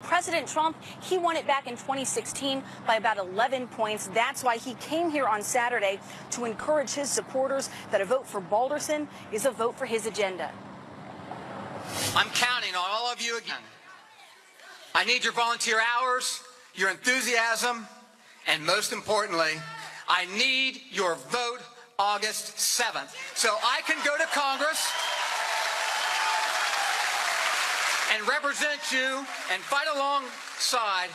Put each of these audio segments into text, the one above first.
President Trump, he won it back in 2016 by about 11 points. That's why he came here on Saturday to encourage his supporters that a vote for Balderson is a vote for his agenda. I'm counting on all of you again. I need your volunteer hours, your enthusiasm, and most importantly, I need your vote August 7th so I can go to Congress and represent you and fight alongside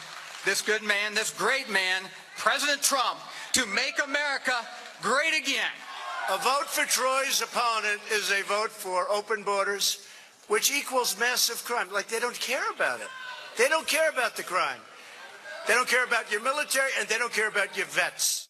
this good man, this great man, President Trump, to make America great again. A vote for Troy's opponent is a vote for open borders, which equals massive crime. Like, they don't care about it. They don't care about the crime. They don't care about your military, and they don't care about your vets.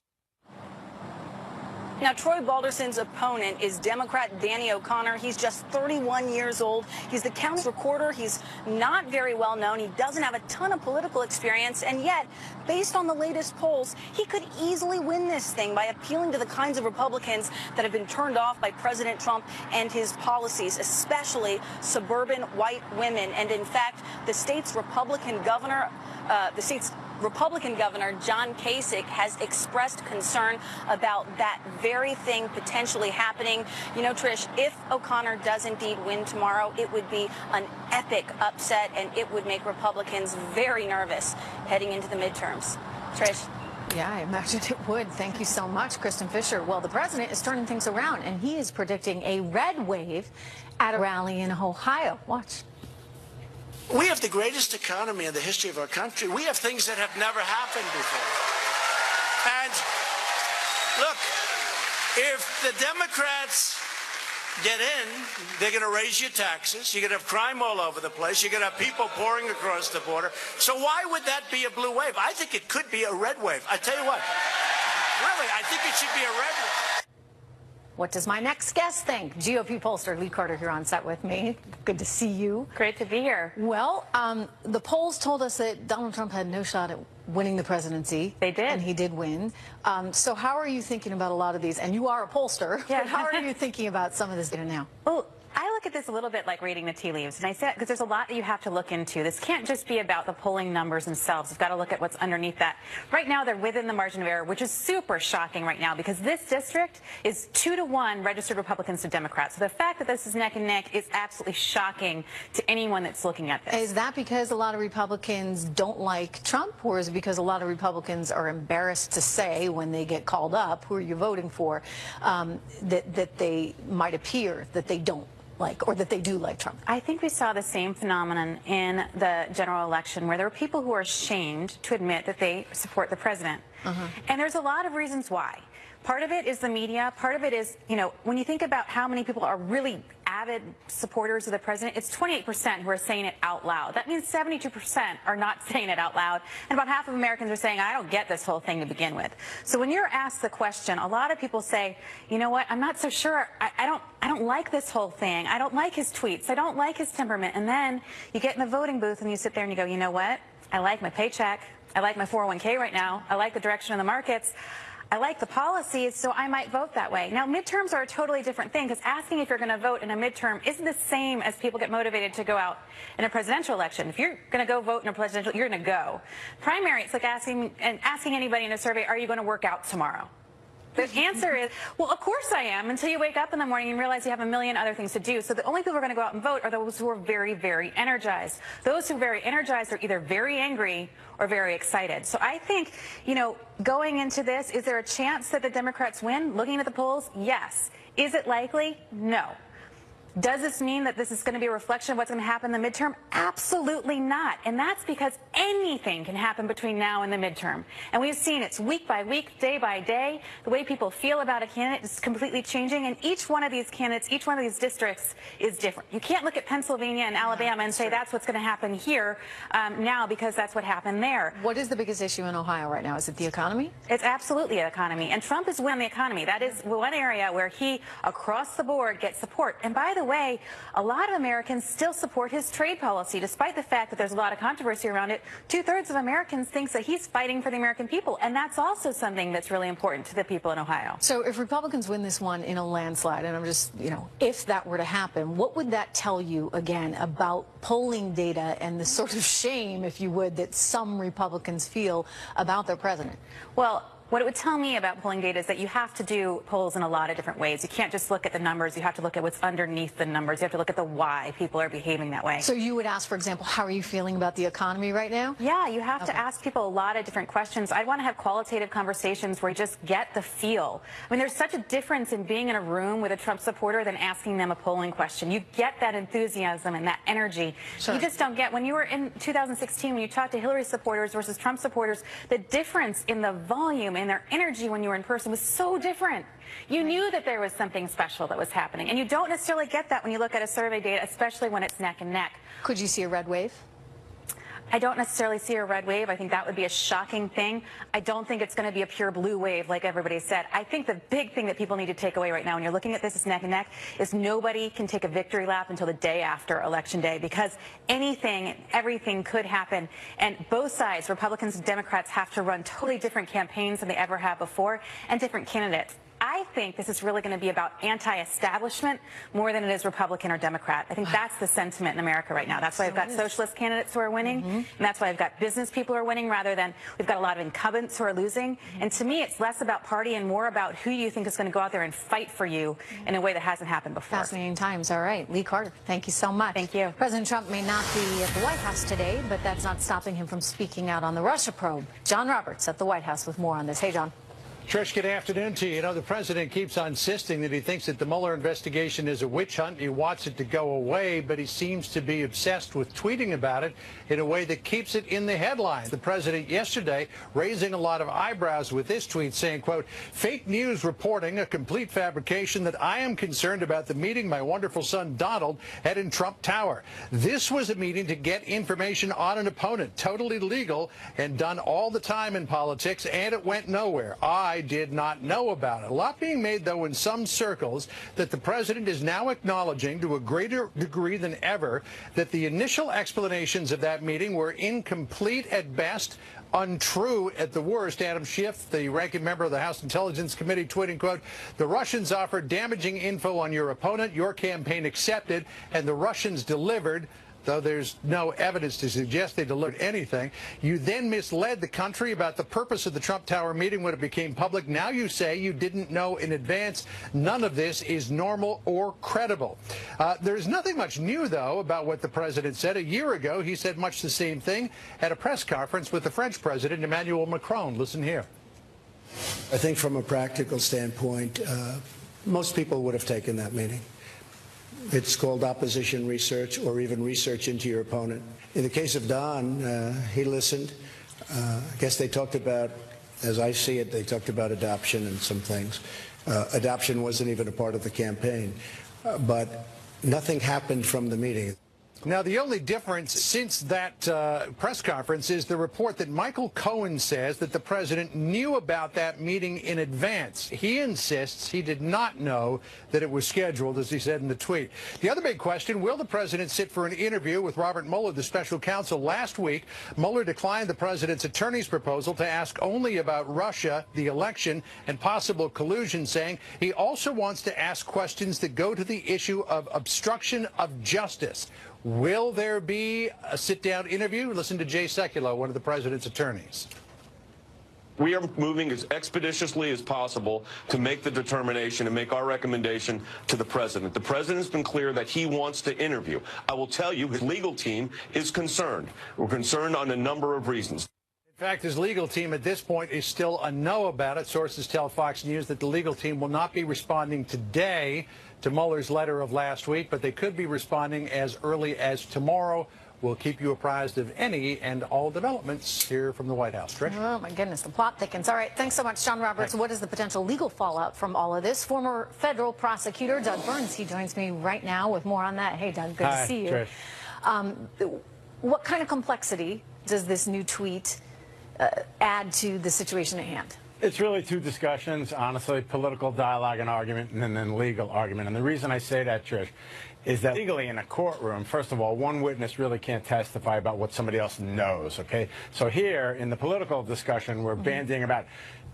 Now, Troy Balderson's opponent is Democrat Danny O'Connor. He's just 31 years old. He's the county recorder. He's not very well known. He doesn't have a ton of political experience. And yet, based on the latest polls, he could easily win this thing by appealing to the kinds of Republicans that have been turned off by President Trump and his policies, especially suburban white women. And in fact, the state's Republican governor, John Kasich, has expressed concern about that very thing potentially happening. You know, Trish, if O'Connor does indeed win tomorrow, it would be an epic upset, and it would make Republicans very nervous heading into the midterms. Trish? Yeah, I imagine it would. Thank you so much, Kristen Fisher. Well, the president is turning things around, and he is predicting a red wave at a rally in Ohio. Watch. We have the greatest economy in the history of our country. We have things that have never happened before. And look, if the Democrats get in, they're going to raise your taxes. You're going to have crime all over the place. You're going to have people pouring across the border. So why would that be a blue wave? I think it could be a red wave. I tell you what, really, I think it should be a red wave. What does my next guest think? GOP pollster Lee Carter here on set with me. Good to see you. Great to be here. Well, the polls told us that Donald Trump had no shot at winning the presidency. They did. And he did win. So how are you thinking about a lot of these? And you are a pollster. Yeah. How are you thinking about some of this data now? Well, I look at this a little bit like reading the tea leaves, and I said because there's a lot that you have to look into. This can't just be about the polling numbers themselves. You've got to look at what's underneath that. Right now, they're within the margin of error, which is super shocking right now because this district is 2-to-1 registered Republicans to Democrats. So the fact that this is neck and neck is absolutely shocking to anyone that's looking at this. Is that because a lot of Republicans don't like Trump, or is it because a lot of Republicans are embarrassed to say when they get called up, who are you voting for, that they might appear that they don't like, or that they do like Trump? I think we saw the same phenomenon in the general election where there were people who are ashamed to admit that they support the president. And there's a lot of reasons why. Part of it is the media. Part of it is, you know, when you think about how many people are really avid supporters of the president, it's 28% who are saying it out loud. That means 72% are not saying it out loud. And about half of Americans are saying, I don't get this whole thing to begin with. So when you're asked the question, a lot of people say, you know what, I'm not so sure. I don't like this whole thing. I don't like his tweets. I don't like his temperament. And then you get in the voting booth and you sit there and you go, you know what? I like my paycheck. I like my 401k right now. I like the direction of the markets. I like the policies, so I might vote that way. Now, midterms are a totally different thing because asking if you're going to vote in a midterm isn't the same as people get motivated to go out in a presidential election. If you're going to go vote in a presidential, you're going to go. Primary, it's like asking anybody in a survey, are you going to work out tomorrow? The answer is, well, of course I am, until you wake up in the morning and realize you have a million other things to do. So the only people who are going to go out and vote are those who are very, very energized. Those who are very energized are either very angry or very excited. So I think, you know, going into this, is there a chance that the Democrats win? Looking at the polls, yes. Is it likely? No. Does this mean that this is going to be a reflection of what's going to happen in the midterm? Absolutely not. And that's because anything can happen between now and the midterm. And we've seen it's week by week, day by day. The way people feel about a candidate is completely changing. And each one of these candidates, each one of these districts is different. You can't look at Pennsylvania and Alabama and say that's what's going to happen here now because that's what happened there. What is the biggest issue in Ohio right now? Is it the economy? It's absolutely the economy. And Trump is winning the economy. That is one area where he, across the board, gets support. And by the way, a lot of Americans still support his trade policy, despite the fact that there's a lot of controversy around it. 2/3 of Americans think that he's fighting for the American people, and that's also something that's really important to the people in Ohio. So if Republicans win this one in a landslide, and I'm just, if that were to happen, what would that tell you, again, about polling data and the sort of shame, if you would, that some Republicans feel about their president? Well, what it would tell me about polling data is that you have to do polls in a lot of different ways. You can't just look at the numbers. You have to look at what's underneath the numbers. You have to look at the why people are behaving that way. So you would ask, for example, how are you feeling about the economy right now? Yeah, you have to ask people a lot of different questions. I'd want to have qualitative conversations where you just get the feel. I mean, there's such a difference in being in a room with a Trump supporter than asking them a polling question. You get that enthusiasm and that energy. Sure. You just don't get, when you were in 2016, when you talked to Hillary supporters versus Trump supporters, the difference in the volume and their energy when you were in person was so different. You knew that there was something special that was happening, and you don't necessarily get that when you look at a survey data, especially when it's neck and neck. Could you see a red wave? I don't necessarily see a red wave. I think that would be a shocking thing. I don't think it's going to be a pure blue wave like everybody said. I think the big thing that people need to take away right now when you're looking at this as neck and neck is nobody can take a victory lap until the day after Election Day, because anything, everything could happen. And both sides, Republicans and Democrats, have to run totally different campaigns than they ever have before, and different candidates. I think this is really going to be about anti-establishment more than it is Republican or Democrat. I think that's the sentiment in America right now. That's why I've got socialist candidates who are winning, and that's why I've got business people who are winning, rather than we've got a lot of incumbents who are losing. And to me, it's less about party and more about who you think is going to go out there and fight for you in a way that hasn't happened before. Fascinating times. All right. Lee Carter, thank you so much. Thank you. President Trump may not be at the White House today, but that's not stopping him from speaking out on the Russia probe. John Roberts at the White House with more on this. Hey, John. Trish, good afternoon to you. You know, the president keeps on insisting that he thinks that the Mueller investigation is a witch hunt. He wants it to go away, but he seems to be obsessed with tweeting about it in a way that keeps it in the headlines. The president yesterday raising a lot of eyebrows with this tweet saying, quote, "Fake news reporting, a complete fabrication that I am concerned about the meeting my wonderful son Donald had in Trump Tower. This was a meeting to get information on an opponent, totally legal and done all the time in politics, and it went nowhere. I did not know about it." A lot being made, though, in some circles that the president is now acknowledging to a greater degree than ever that the initial explanations of that meeting were incomplete at best, untrue at the worst. Adam Schiff, the ranking member of the House Intelligence Committee, tweeting, quote, "The Russians offered damaging info on your opponent. Your campaign accepted, and the Russians delivered, though there's no evidence to suggest they delivered anything. You then misled the country about the purpose of the Trump Tower meeting when it became public. Now you say you didn't know in advance. None of this is normal or credible." There's nothing much new, though, about what the president said. A year ago, he said much the same thing at a press conference with the French president, Emmanuel Macron. Listen here. I think from a practical standpoint, most people would have taken that meeting. It's called opposition research, or even research into your opponent. In the case of Don, he listened. I guess they talked about, as I see it, they talked about adoption and some things. Adoption wasn't even a part of the campaign. But nothing happened from the meeting. Now, the only difference since that press conference is the report that Michael Cohen says that the president knew about that meeting in advance. He insists he did not know that it was scheduled, as he said in the tweet. The other big question, will the president sit for an interview with Robert Mueller, the special counsel? Last week, Mueller declined the president's attorney's proposal to ask only about Russia, the election, and possible collusion, saying he also wants to ask questions that go to the issue of obstruction of justice. Will there be a sit-down interview? Listen to Jay Sekulow, one of the president's attorneys. We are moving as expeditiously as possible to make the determination and make our recommendation to the president. The president has been clear that he wants to interview. I will tell you, his legal team is concerned. We're concerned on a number of reasons. In fact, his legal team at this point is still a no about it. Sources tell Fox News that the legal team will not be responding today to Mueller's letter of last week, but they could be responding as early as tomorrow. We'll keep you apprised of any and all developments here from the White House. Trish? Oh, my goodness, the plot thickens. All right, thanks so much, John Roberts. What is the potential legal fallout from all of this? Former federal prosecutor Doug Burns, he joins me right now with more on that. Hey, Doug, good to see you. Trish. What kind of complexity does this new tweet add to the situation at hand? It's really two discussions, honestly, political dialogue and argument, and then legal argument. And the reason I say that, Trish, is that legally in a courtroom, first of all, one witness really can't testify about what somebody else knows, okay? So here, in the political discussion, we're bandying about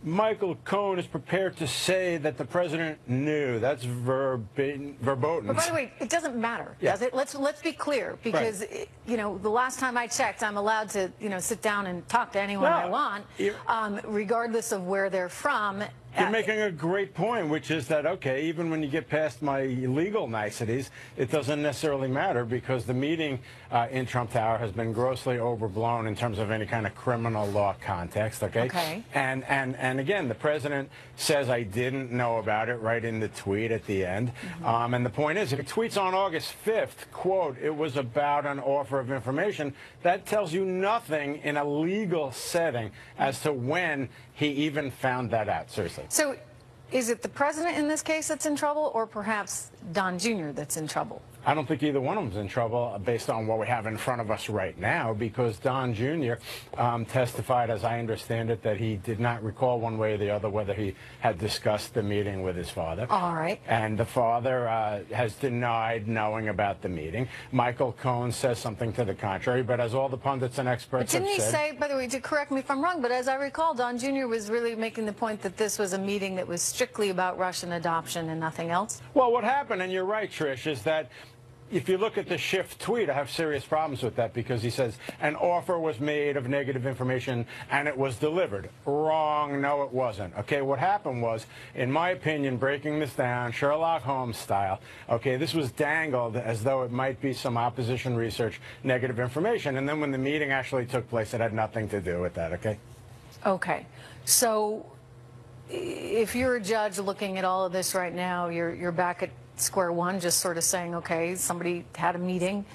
Michael Cohen is prepared to say that the president knew. That's verboten. But by the way, it doesn't matter, does it? Let's be clear, because you know, the last time I checked, I'm allowed to sit down and talk to anyone I want, regardless of where they're from. You're making a great point, which is that, okay, even when you get past my legal niceties, it doesn't necessarily matter, because the meeting in Trump Tower has been grossly overblown in terms of any kind of criminal law context, okay? And again, the president says, I didn't know about it, right in the tweet at the end. And the point is, if it tweets on August 5th, quote, it was about an offer of information, that tells you nothing in a legal setting as to when he even found that out, seriously. So is it the president in this case that's in trouble, or perhaps Don Jr. that's in trouble? I don't think either one of them's in trouble based on what we have in front of us right now, because Don Jr. Testified, as I understand it, that he did not recall one way or the other whether he had discussed the meeting with his father. All right. And the father has denied knowing about the meeting. Michael Cohen says something to the contrary, but as all the pundits and experts have said... But didn't he say, by the way, to correct me if I'm wrong, but as I recall, Don Jr. was really making the point that this was a meeting that was strictly about Russian adoption and nothing else? Well, what happened, and you're right, Trish, is that if you look at the Schiff tweet, I have serious problems with that, because he says an offer was made of negative information and it was delivered. Wrong. No, it wasn't. Okay, what happened was, in my opinion, breaking this down, Sherlock Holmes style, okay, this was dangled as though it might be some opposition research, negative information. And then when the meeting actually took place, it had nothing to do with that, okay? Okay. So if you're a judge looking at all of this right now, you're back at square one, just sort of saying, okay, somebody had a meeting,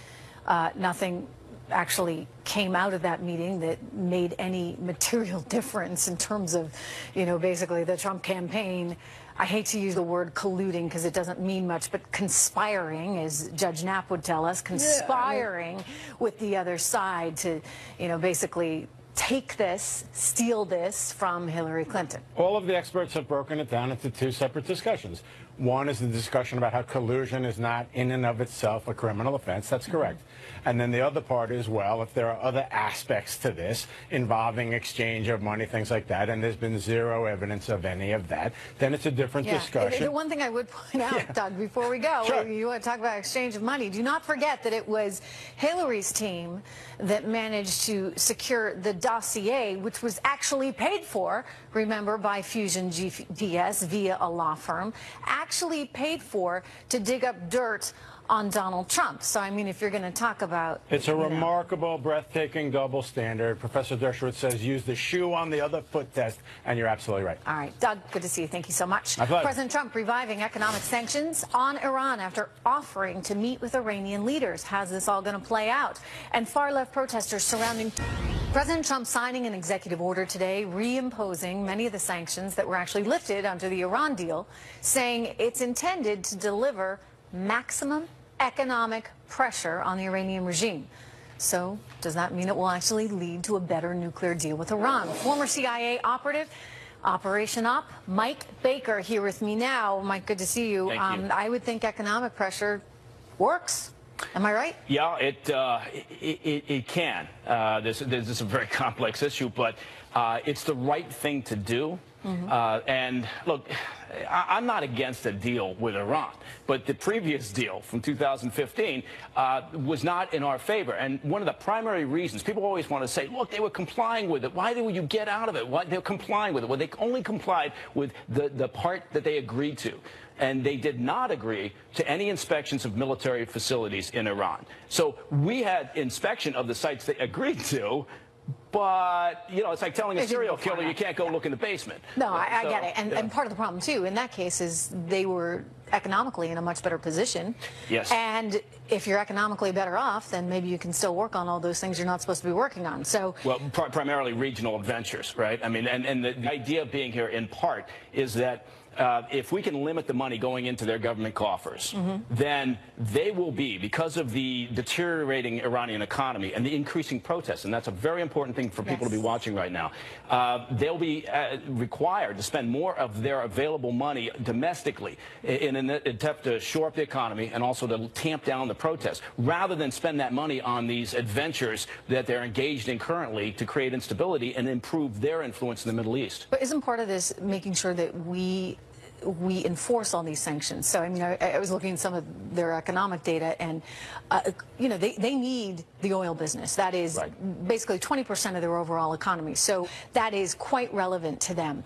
nothing actually came out of that meeting that made any material difference in terms of, you know, basically the Trump campaign. I hate to use the word colluding because it doesn't mean much, but conspiring, as Judge Knapp would tell us, conspiring with the other side to, you know, basically take this, steal this from Hillary Clinton. All of the experts have broken it down into two separate discussions. One is the discussion about how collusion is not in and of itself a criminal offense. That's correct. And then the other part is, well, if there are other aspects to this involving exchange of money, things like that, and there's been zero evidence of any of that, then it's a different discussion. The one thing I would point out, Doug, before we go, you want to talk about exchange of money, do not forget that it was Hillary's team that managed to secure the dossier, which was actually paid for, remember, by Fusion GPS via a law firm, actually paid for to dig up dirt on Donald Trump. So, I mean, if you're going to talk about... It's a remarkable, breathtaking double standard. Professor Dershowitz says use the shoe on the other foot test, and you're absolutely right. All right. Doug, good to see you. Thank you so much. My pleasure. President Trump reviving economic sanctions on Iran after offering to meet with Iranian leaders. How's this all going to play out? And far-left protesters surrounding President Trump signing an executive order today reimposing many of the sanctions that were actually lifted under the Iran deal, saying it's intended to deliver maximum economic pressure on the Iranian regime. So does that mean it will actually lead to a better nuclear deal with Iran? Former CIA operative, Operation Op, Mike Baker, here with me now. Mike, good to see you. Thank you. I would think economic pressure works. Am I right? Yeah, it can. This is a very complex issue, but it's the right thing to do. And look, I'm not against a deal with Iran, but the previous deal from 2015 was not in our favor. And one of the primary reasons, people always want to say, look, they were complying with it. Why did you get out of it? Why they're complying with it? Well, they only complied with the part that they agreed to. And they did not agree to any inspections of military facilities in Iran. So we had inspection of the sites they agreed to, but, you know, it's like telling a serial killer you can't go look in the basement. No, I get it. And part of the problem, too, in that case is they were economically in a much better position. Yes. And if you're economically better off, then maybe you can still work on all those things you're not supposed to be working on. So, well, primarily regional adventures, right? I mean, and the idea of being here in part is that if we can limit the money going into their government coffers, then they will be, because of the deteriorating Iranian economy and the increasing protests, and that's a very important thing for people to be watching right now, they'll be required to spend more of their available money domestically in an attempt to shore up the economy and also to tamp down the protests, rather than spend that money on these adventures that they're engaged in currently to create instability and improve their influence in the Middle East. But isn't part of this making sure that we enforce all these sanctions? So, I mean, I was looking at some of their economic data, and, you know, they need the oil business. That is basically 20% of their overall economy. So that is quite relevant to them.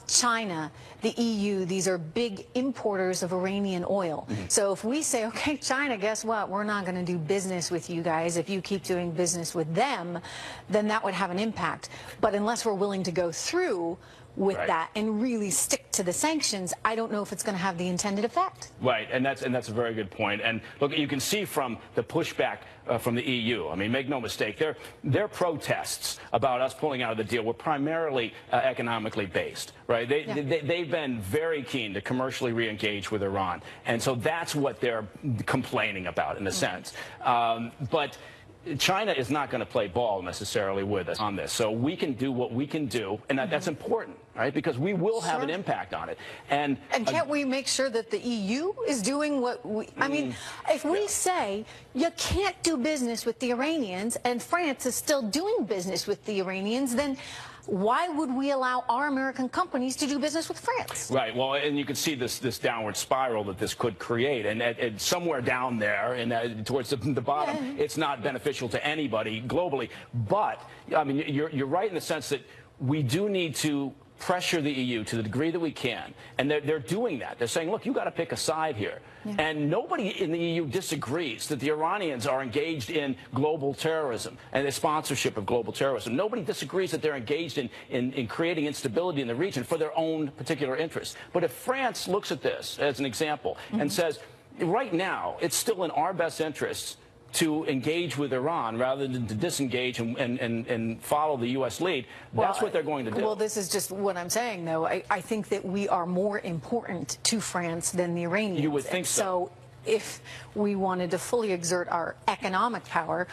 China, the EU, these are big importers of Iranian oil. So if we say, okay, China, guess what? We're not going to do business with you guys. If you keep doing business with them, then that would have an impact. But unless we're willing to go through with that and really stick to the sanctions, I don't know if it's going to have the intended effect. Right, and that's a very good point. And look, you can see from the pushback from the EU. I mean, make no mistake, their protests about us pulling out of the deal were primarily economically based, right? They've been very keen to commercially re-engage with Iran, and so that's what they're complaining about in a sense. But China is not going to play ball necessarily with us on this. So we can do what we can do, and that's important, right? Because we will have an impact on it. And can't we make sure that the EU is doing what we... I mean, if we say you can't do business with the Iranians and France is still doing business with the Iranians, then why would we allow our American companies to do business with France? Right. Well, and you can see this downward spiral that this could create, and somewhere down there, and towards the bottom, it's not beneficial to anybody globally. But I mean, you're right in the sense that we do need to pressure the EU to the degree that we can, and they're doing that. They're saying, look, you got to pick a side here. And nobody in the EU disagrees that the Iranians are engaged in global terrorism and the sponsorship of global terrorism. Nobody disagrees that they're engaged in creating instability in the region for their own particular interests. But if France looks at this as an example and says, right now, it's still in our best interests to engage with Iran rather than to disengage and follow the U.S. lead, that's what they're going to do. Well, this is just what I'm saying, though. I think that we are more important to France than the Iranians. You would think so. If we wanted to fully exert our economic power,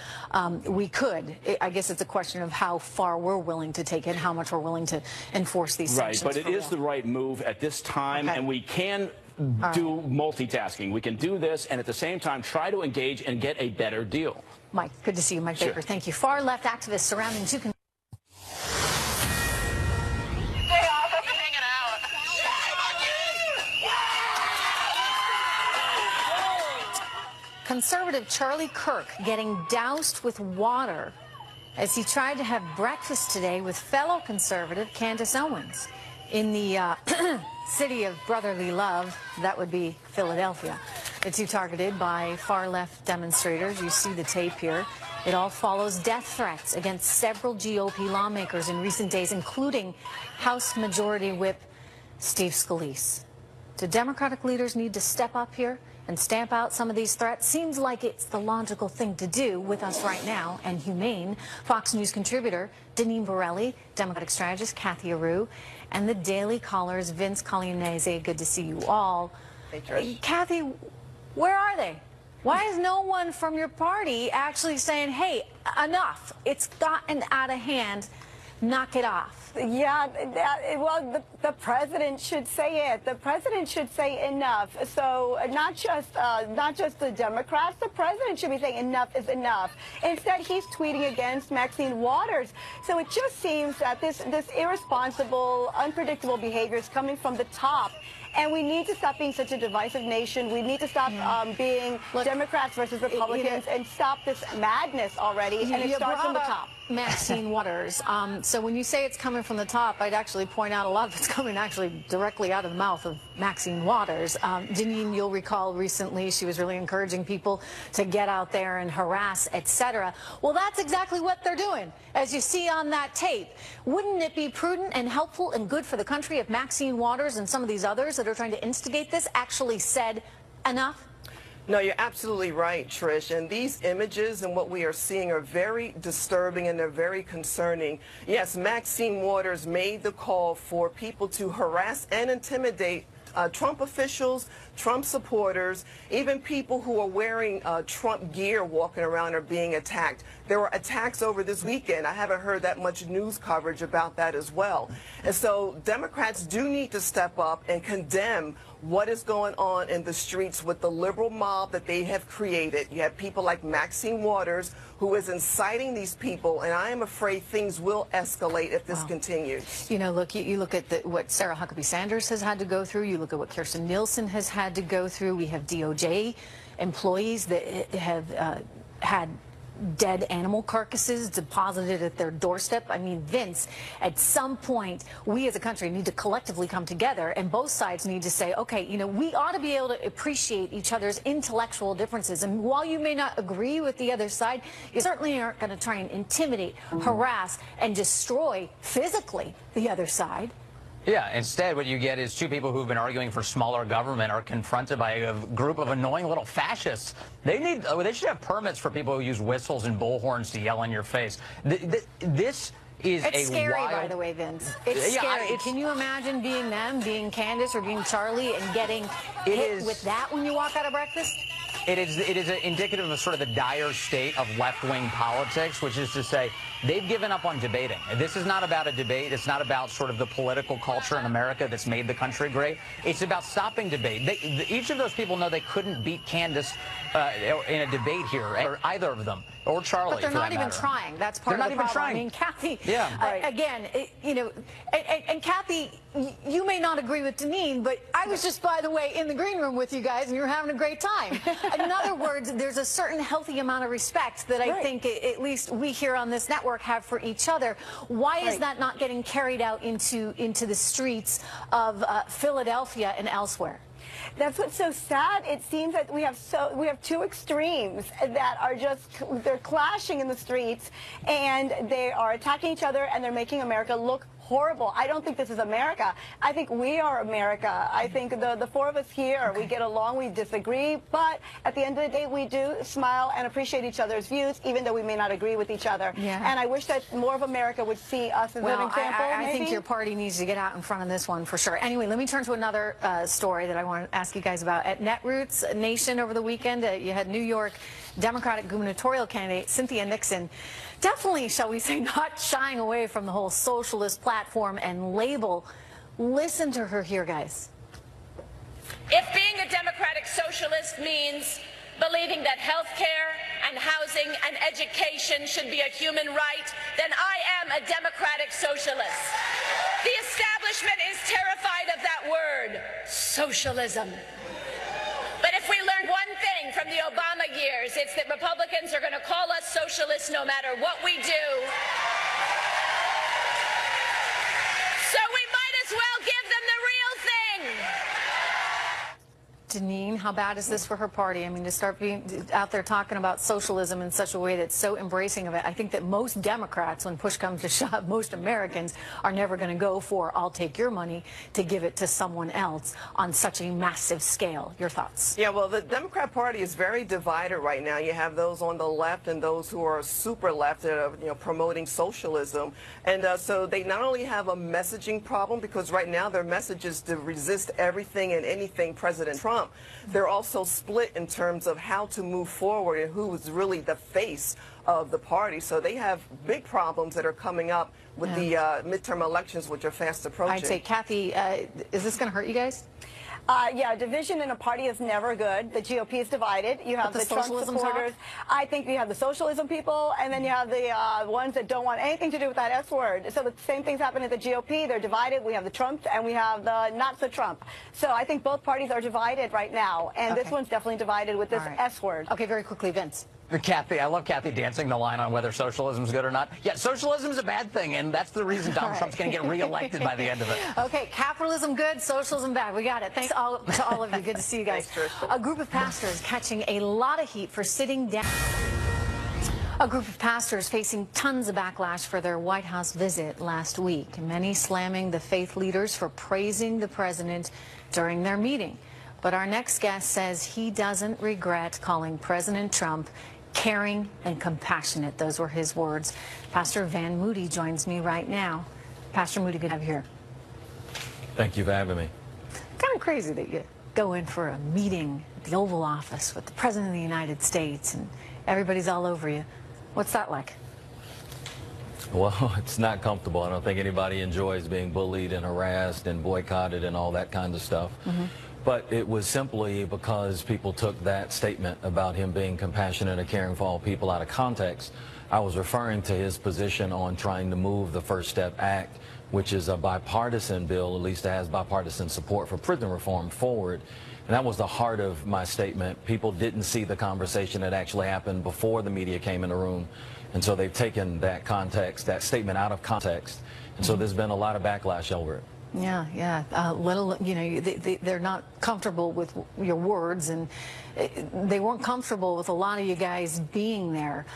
we could. I guess it's a question of how far we're willing to take it, how much we're willing to enforce these sanctions. Right, but it is the right move at this time, and we can do multitasking. We can do this and at the same time try to engage and get a better deal. Mike, good to see you. Mike Baker, thank you. Far left activists surrounding two... Conservative Charlie Kirk getting doused with water as he tried to have breakfast today with fellow conservative Candace Owens in the city of brotherly love, that would be Philadelphia. The two targeted by far-left demonstrators. You see the tape here. It all follows death threats against several GOP lawmakers in recent days, including House Majority Whip Steve Scalise. Do Democratic leaders need to step up here and stamp out some of these threats? Seems like it's the logical thing to do. With us right now, and humane, Fox News contributor Deneen Borelli, Democratic strategist Kathy Aru, and the Daily Caller's Vince Coglianese. Good to see you all. Hey, Kathy, where are they? Why is no one from your party actually saying, hey, enough, it's gotten out of hand, knock it off? Yeah, well, the president should say it. The president should say enough. So not just the Democrats. The president should be saying enough is enough. Instead, he's tweeting against Maxine Waters. So it just seems that this irresponsible, unpredictable behavior is coming from the top. And we need to stop being such a divisive nation. We need to stop being Democrats versus Republicans and stop this madness already. And it starts from the top. Maxine Waters. So when you say it's coming from the top, I'd actually point out a lot of it's coming actually directly out of the mouth of Maxine Waters. Deneen, you'll recall recently she was really encouraging people to get out there and harass, etc. Well, that's exactly what they're doing, as you see on that tape. Wouldn't it be prudent and helpful and good for the country if Maxine Waters and some of these others that are trying to instigate this actually said enough? No, you're absolutely right, Trish. And these images and what we are seeing are very disturbing and they're very concerning. Yes, Maxine Waters made the call for people to harass and intimidate Trump officials, Trump supporters, even people who are wearing Trump gear walking around are being attacked. There were attacks over this weekend. I haven't heard that much news coverage about that as well. And so Democrats do need to step up and condemn what is going on in the streets with the liberal mob that they have created. You have people like Maxine Waters who is inciting these people, and I am afraid things will escalate if this continues. You know, look, you look at what Sarah Huckabee Sanders has had to go through. You look at what Kirstjen Nielsen has had to go through. We have DOJ employees that have had dead animal carcasses deposited at their doorstep. I mean, Vince, at some point, we as a country need to collectively come together, and both sides need to say, okay, you know, we ought to be able to appreciate each other's intellectual differences. And while you may not agree with the other side, you certainly aren't going to try and intimidate, harass, and destroy physically the other side. Yeah, instead what you get is two people who've been arguing for smaller government are confronted by a group of annoying little fascists. They should have permits for people who use whistles and bullhorns to yell in your face. This is it's scary, wild... by the way, Vince. It's scary. Can you imagine being them, being Candace or being Charlie, and getting hit with that when you walk out of breakfast? It is indicative of sort of the dire state of left-wing politics, which is to say they've given up on debating. This is not about a debate. It's not about sort of the political culture in America that's made the country great. It's about stopping debate. Each of those people know they couldn't beat Candace in a debate here, or either of them, or Charlie. But they're not even trying. That's part of the problem. I mean, Kathy, again, you know, and Kathy, you may not agree with Deneen, but I was just, by the way, in the green room with you guys, and you were having a great time. In other words, there's a certain healthy amount of respect that I think at least we here on this network have for each other. Why is that not getting carried out into the streets of Philadelphia and elsewhere? That's what's so sad. It seems that we have two extremes that are they're clashing in the streets, and they are attacking each other, and they're making America look horrible. I don't think this is America. I think we are America. I think the four of us here, we get along, we disagree, but at the end of the day, we do smile and appreciate each other's views, even though we may not agree with each other. Yeah. And I wish that more of America would see us as an example. I think your party needs to get out in front of this one for sure. Anyway, let me turn to another story that I want to ask you guys about. At Netroots Nation over the weekend, you had New York Democratic gubernatorial candidate Cynthia Nixon, definitely, shall we say, not shying away from the whole socialist platform and label. Listen to her here, guys. If being a democratic socialist means believing that health care and housing and education should be a human right, then I am a democratic socialist. The establishment is terrified of that word, socialism. But if we learned one thing from the Obama years, it's that Republicans are going to call us socialists no matter what we do. So we might as well give them the real thing. Deneen, how bad is this for her party? I mean, to start being out there talking about socialism in such a way that's so embracing of it. I think that most Democrats, when push comes to shove, most Americans are never going to go for, I'll take your money to give it to someone else on such a massive scale. Your thoughts? Yeah, well, the Democrat Party is very divided right now. You have those on the left and those who are super left that are, promoting socialism. And so they not only have a messaging problem, because right now their message is to resist everything and anything President Trump. They're also split in terms of how to move forward and who is really the face of the party. So they have big problems that are coming up with the midterm elections, which are fast approaching. I'd say, Kathy, is this going to hurt you guys? Yeah, division in a party is never good. The GOP is divided. You have the Trump supporters. I think you have the socialism people, and then you have the ones that don't want anything to do with that S word. So the same things happen at the GOP. They're divided. We have the Trump, and we have the not so Trump. So I think both parties are divided right now, and this one's definitely divided with this S word. Okay, very quickly, Vince. Kathy, I love Kathy dancing the line on whether socialism is good or not. Yeah, socialism is a bad thing, and that's the reason Donald Trump's going to get reelected by the end of it. Okay, capitalism good, socialism bad. We got it. Thanks to all of you. Good to see you guys. A group of pastors catching a lot of heat for sitting down. A group of pastors facing tons of backlash for their White House visit last week. Many slamming the faith leaders for praising the president during their meeting. But our next guest says he doesn't regret calling President Trump caring and compassionate. Those were his words. Pastor Van Moody joins me right now. Pastor Moody, good to have you here. Thank you for having me. Kind of crazy that you go in for a meeting at the Oval Office with the President of the United States and everybody's all over you. What's that like? Well, it's not comfortable. I don't think anybody enjoys being bullied and harassed and boycotted and all that kind of stuff. But it was simply because people took that statement about him being compassionate and caring for all people out of context. I was referring to his position on trying to move the First Step Act, which is a bipartisan bill, at least it has bipartisan support for prison reform, forward. And that was the heart of my statement. People didn't see the conversation that actually happened before the media came in the room. And so they've taken that context, that statement out of context. And so there's been a lot of backlash over it. Yeah. They're not comfortable with your words, and they weren't comfortable with a lot of you guys being there.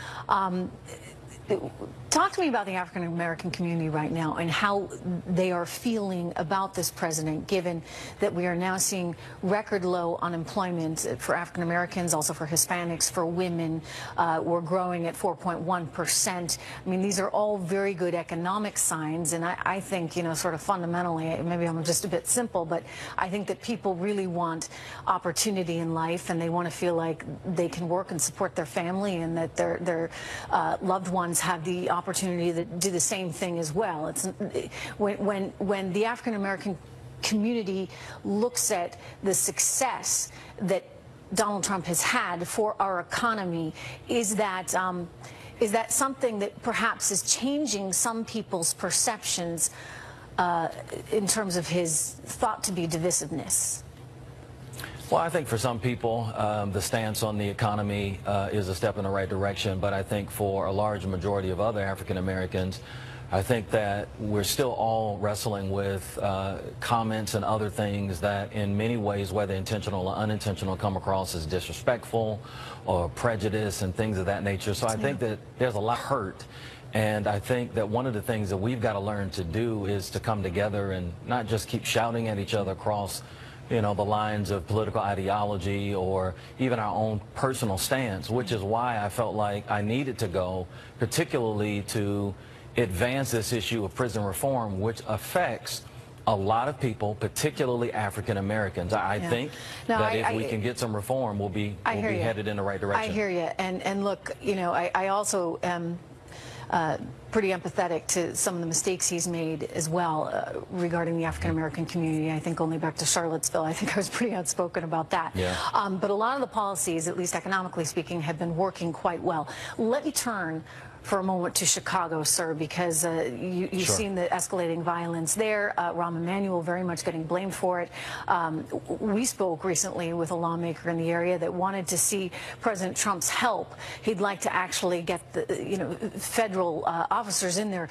Talk to me about the African American community right now and how they are feeling about this president, given that we are now seeing record low unemployment for African Americans, also for Hispanics, for women. We're growing at 4.1%. I mean, these are all very good economic signs, and I think, sort of fundamentally, maybe I'm just a bit simple, but I think that people really want opportunity in life, and they want to feel like they can work and support their family, and that their loved ones have the opportunity to do the same thing as well. It's when the African American community looks at the success that Donald Trump has had for our economy, is that something that perhaps is changing some people's perceptions in terms of his thought to be divisiveness? Well, I think for some people, the stance on the economy is a step in the right direction. But I think for a large majority of other African Americans, I think that we're still all wrestling with comments and other things that in many ways, whether intentional or unintentional, come across as disrespectful or prejudice and things of that nature. So I think that there's a lot of hurt. And I think that one of the things that we've got to learn to do is to come together and not just keep shouting at each other across the lines of political ideology or even our own personal stance, which is why I felt like I needed to go, particularly to advance this issue of prison reform, which affects a lot of people, particularly African Americans. I think that if we can get some reform, we'll be headed in the right direction. I hear you. And look, I also am pretty empathetic to some of the mistakes he's made as well regarding the African American community. I think only back to Charlottesville, I think I was pretty outspoken about that. But a lot of the policies, at least economically speaking, have been working quite well. Let me turn for a moment to Chicago, sir, because you've seen the escalating violence there. Rahm Emanuel very much getting blamed for it. We spoke recently with a lawmaker in the area that wanted to see President Trump's help. He'd like to actually get the federal officers in there